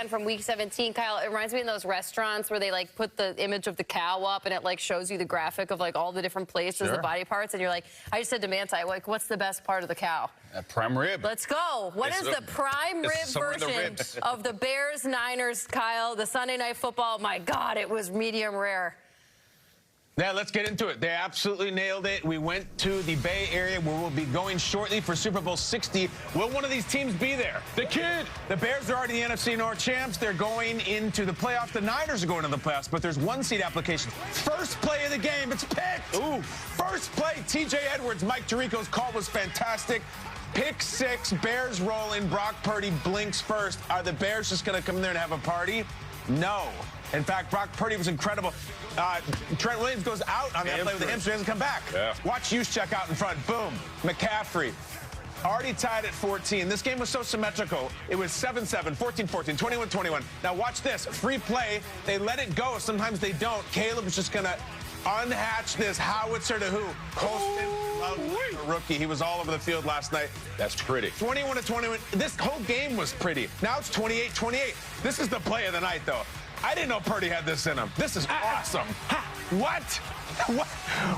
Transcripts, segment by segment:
again from Week 17, Kyle. It reminds me of those restaurants where they, like, put the image of the cow up and it, like, shows you the graphic of, like, all the different places, the body parts. And you're like, I just said to Manti, like, what's the best part of the cow? Prime rib. Let's go. What is the prime rib version of the Bears-Niners, Kyle? The Sunday Night Football. My God, it was medium rare. Yeah, let's get into it. They absolutely nailed it. We went to the Bay Area where we'll be going shortly for Super Bowl 60. Will one of these teams be there? The Kid. The Bears are already the NFC North champs. They're going into the playoffs. The Niners are going to the playoffs, but there's one seed application. First play of the game, it's picked. Ooh. First play, TJ Edwards. Mike Tirico's call was fantastic. Pick 6, Bears rolling. Brock Purdy blinks first. Are the Bears just going to come in there and have a party? No. In fact, Brock Purdy was incredible. Trent Williams goes out on that play with the hamstring, doesn't come back. Yeah. Watch Juszczyk out in front. Boom. McCaffrey already tied at 14. This game was so symmetrical. It was 7-7, 14-14, 21-21. Now watch this. Free play. They let it go. Sometimes they don't. Caleb's just going to unhatch this howitzer to who? Colston, a rookie. He was all over the field last night. That's pretty. 21-21. This whole game was pretty. Now it's 28-28. This is the play of the night, though. I didn't know Purdy had this in him. This is awesome. What?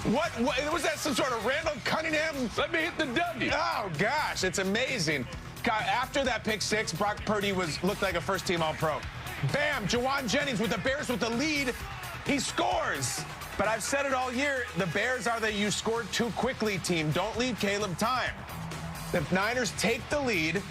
What? Was that some sort of Randall Cunningham? Let me hit the W. Oh, gosh. It's amazing. After that pick 6, Brock Purdy looked like a first-team All-Pro. Bam! Jawan Jennings with the Bears with the lead. He scores. But I've said it all year. The Bears are the you scored too quickly team. Don't leave Caleb time. The Niners take the lead,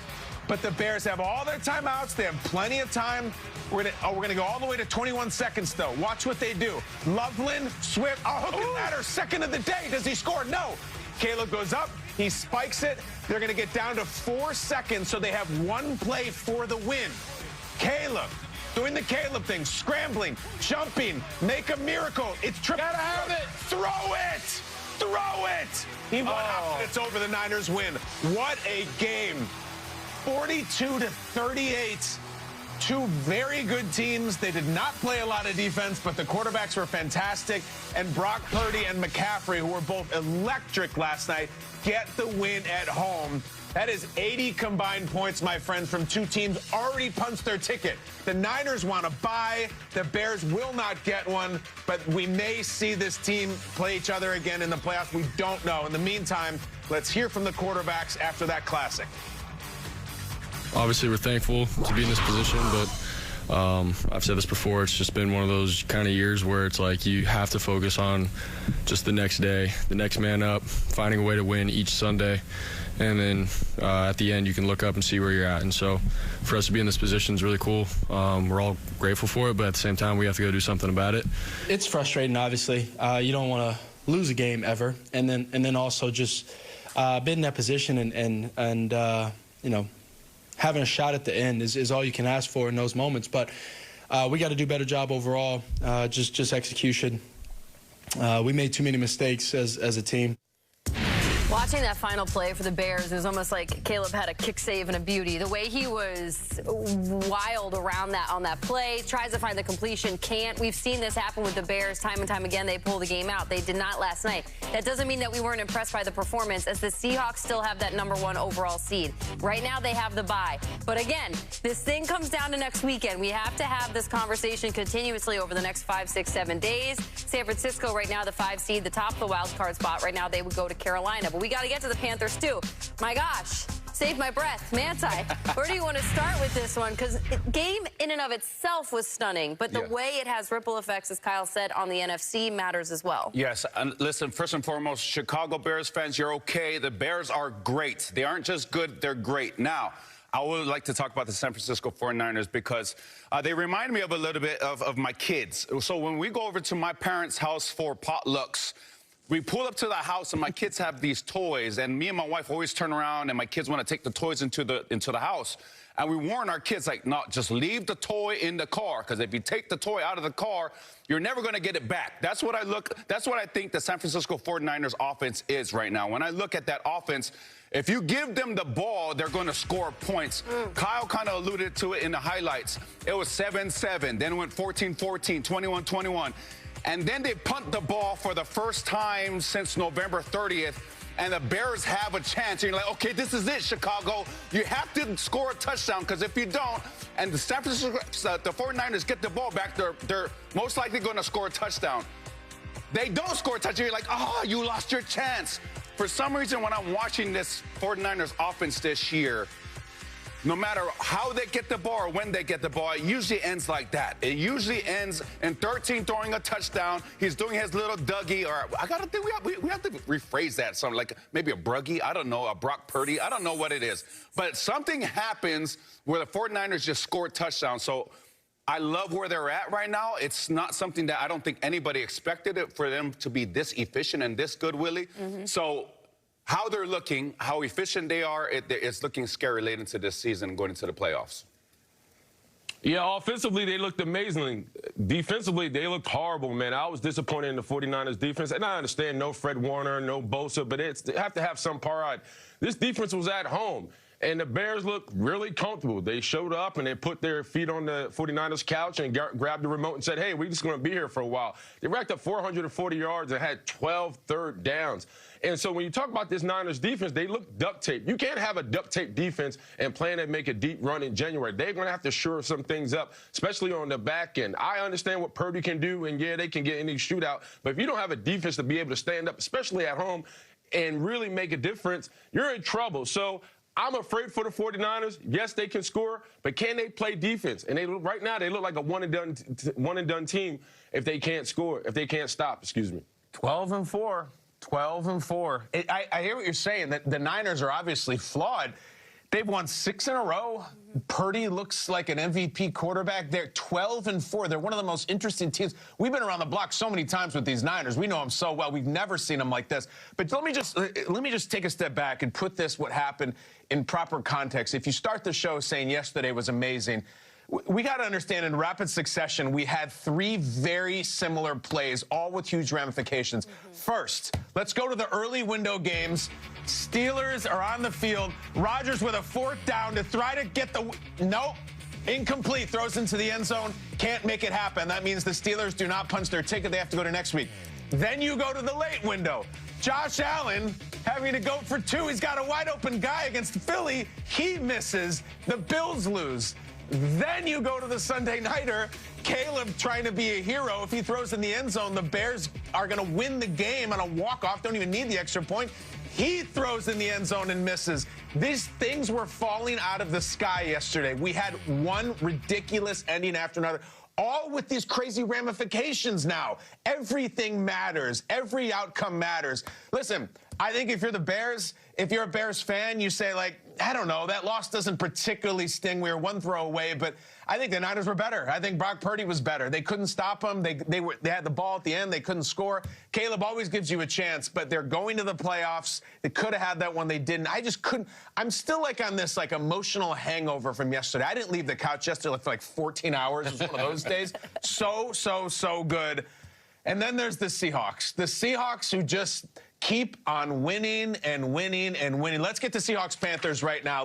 but the Bears have all their timeouts. They have plenty of time. We're gonna go all the way to 21 seconds, though. Watch what they do. Loveland, Swift, hook and ladder, second of the day. Does he score? No. Caleb goes up. He spikes it. They're going to get down to 4 seconds, so they have one play for the win. Caleb doing the Caleb thing, scrambling, jumping, make a miracle. It's triple. Gotta have it. Throw it. Throw it. He won out, and it's over. The Niners win. What a game. 42-38. Two very good teams. They did not play a lot of defense, but the quarterbacks were fantastic. And Brock Purdy and McCaffrey, who were both electric last night, get the win at home. That is 80 combined points, my friends, from two teams already punched their ticket. The Niners want to bye. The Bears will not get one, but we may see this team play each other again in the playoffs. We don't know. In the meantime, let's hear from the quarterbacks after that classic. Obviously, we're thankful to be in this position, but I've said this before, it's just been one of those kind of years where it's like you have to focus on just the next day, the next man up, finding a way to win each Sunday, and then at the end you can look up and see where you're at. And so for us to be in this position is really cool. We're all grateful for it, but at the same time we have to go do something about it. It's frustrating, obviously. You don't want to lose a game ever, and then also just be in that position and you know, having a shot at the end is all you can ask for in those moments. But we got to do a better job overall, just execution. We made too many mistakes as a team. Watching that final play for the Bears, it was almost like Caleb had a kick save and a beauty. The way he was wild around that on that play, tries to find the completion, can't. We've seen this happen with the Bears time and time again. They pull the game out. They did not last night. That doesn't mean that we weren't impressed by the performance, as the Seahawks still have that #1 overall seed. Right now they have the bye. But again, this thing comes down to next weekend. We have to have this conversation continuously over the next 5, 6, 7 days. San Francisco right now, the 5 seed, the top of the wild card spot. Right now they would go to Carolina. But we got to get to the Panthers, too. My gosh, save my breath. Manti, where do you want to start with this one? Because the game in and of itself was stunning, but the way it has ripple effects, as Kyle said, on the NFC matters as well. Yes, and listen, first and foremost, Chicago Bears fans, you're okay. The Bears are great. They aren't just good, they're great. Now, I would like to talk about the San Francisco 49ers because they remind me of a little bit of my kids. So when we go over to my parents' house for potlucks, we pull up to the house and my kids have these toys, and me and my wife always turn around and my kids want to take the toys into the house. And we warn our kids, like, no, just leave the toy in the car, because if you take the toy out of the car, you're never going to get it back. That's what I think the San Francisco 49ers offense is right now. When I look at that offense, if you give them the ball, they're going to score points. Kyle kind of alluded to it in the highlights. It was 7-7, then it went 14-14, 21-21. And then they punt the ball for the first time since November 30th. and the Bears have a chance. And you're like, okay, this is it, Chicago. You have to score a touchdown, because if you don't, and the San Francisco, the 49ers get the ball back, they're most likely going to score a touchdown. They don't score a touchdown. You're like, oh, you lost your chance. For some reason, when I'm watching this 49ers offense this year, no matter how they get the ball or when they get the ball, it usually ends like that. It usually ends in 13 throwing a touchdown. He's doing his little Dougie, or I gotta think we have to rephrase that. Something like maybe a Bruggy. I don't know, a Brock Purdy. I don't know what it is. But something happens where the 49ers just score a touchdown. So I love where they're at right now. It's not something that I don't think anybody expected it for them to be this efficient and this good, Willie. So how they're looking, how efficient they are, it's looking scary late into this season going into the playoffs. Yeah, offensively, they looked amazing. Defensively, they looked horrible, man. I was disappointed in the 49ers defense. And I understand no Fred Warner, no Bosa, but they have to have some pride. This defense was at home. And the Bears looked really comfortable. They showed up and they put their feet on the 49ers couch and grabbed the remote and said, hey, we're just going to be here for a while. They racked up 440 yards and had 12 third downs. And so when you talk about this Niners defense, they look duct tape. You can't have a duct tape defense and plan to make a deep run in January. They're going to have to shore some things up, especially on the back end. I understand what Purdy can do, and, yeah, they can get any shootout. But if you don't have a defense to be able to stand up, especially at home, and really make a difference, you're in trouble. So I'm afraid for the 49ers. Yes, they can score, but can they play defense? And right now they look like a one-and-done team if they can't score, if they can't stop, excuse me. 12-4. 12-4. I hear what you're saying, that the Niners are obviously flawed. They've won 6 in a row. Purdy looks like an MVP quarterback. They're 12-4. They're one of the most interesting teams. We've been around the block so many times with these Niners. We know them so well. We've never seen them like this. But let me just take a step back and put what happened in proper context. If you start the show saying yesterday was amazing, we got to understand in rapid succession, we had 3 very similar plays, all with huge ramifications. First, let's go to the early window games. Steelers are on the field. Rodgers with a 4th down to try to get nope, incomplete, throws into the end zone. Can't make it happen. That means the Steelers do not punch their ticket. They have to go to next week. Then you go to the late window. Josh Allen having to go for 2. He's got a wide open guy against Philly. He misses. The Bills lose. Then you go to the Sunday nighter. Caleb trying to be a hero. If he throws in the end zone, the Bears are going to win the game on a walk-off. Don't even need the extra point. He throws in the end zone and misses. These things were falling out of the sky yesterday. We had one ridiculous ending after another, all with these crazy ramifications now. Everything matters. Every outcome matters. Listen, I think if you're the Bears, if you're a Bears fan, you say, like, I don't know, that loss doesn't particularly sting. We were 1 throw away, but I think the Niners were better. I think Brock Purdy was better. They couldn't stop him. They had the ball at the end. They couldn't score. Caleb always gives you a chance, but they're going to the playoffs. They could have had that one. They didn't. I just couldn't. I'm still like on this like emotional hangover from yesterday. I didn't leave the couch yesterday for like 14 hours. It was one of those days. So good. And then there's the Seahawks. The Seahawks who just keep on winning and winning and winning. Let's get to Seahawks-Panthers right now.